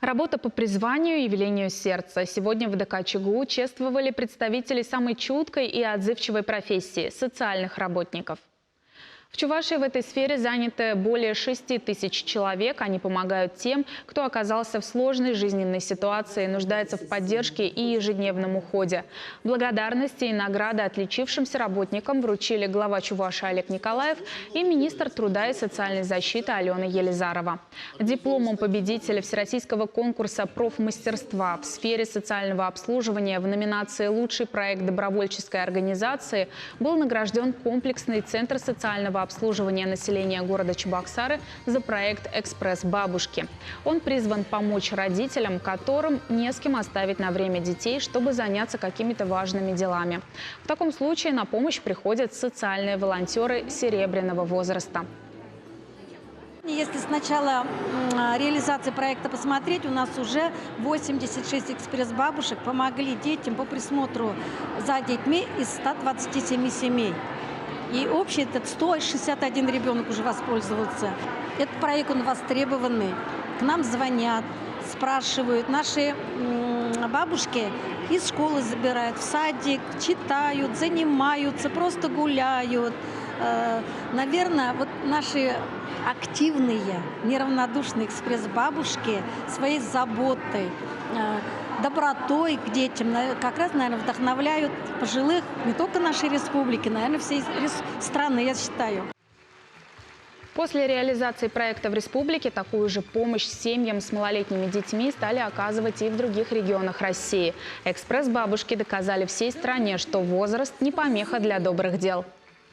Работа по призванию и велению сердца. Сегодня в ДК ЧГУ чествовали представителей самой чуткой и отзывчивой профессии – социальных работников. В Чувашии в этой сфере заняты более 6 тысяч человек. Они помогают тем, кто оказался в сложной жизненной ситуации, нуждается в поддержке и ежедневном уходе. Благодарности и награды отличившимся работникам вручили глава Чувашии Олег Николаев и министр труда и социальной защиты Алена Елизарова. Дипломом победителя Всероссийского конкурса профмастерства в сфере социального обслуживания в номинации «Лучший проект добровольческой организации» был награжден комплексный центр социального обслуживания населения города Чебоксары за проект «Экспресс бабушки». Он призван помочь родителям, которым не с кем оставить на время детей, чтобы заняться какими-то важными делами. В таком случае на помощь приходят социальные волонтеры серебряного возраста. Если с начала реализации проекта посмотреть, у нас уже 86 экспресс-бабушек помогли детям по присмотру за детьми из 127 семей. И общий этот 161 ребенок уже воспользовался. Этот проект, он востребованный. К нам звонят, спрашивают. Наши бабушки из школы забирают в садик, читают, занимаются, просто гуляют. Наверное, вот наши активные, неравнодушные экспресс-бабушки своей заботой, добротой к детям как раз, наверное, вдохновляют пожилых не только нашей республики, наверное, всей страны, я считаю. После реализации проекта в республике такую же помощь семьям с малолетними детьми стали оказывать и в других регионах России. Экспресс-бабушки доказали всей стране, что возраст не помеха для добрых дел.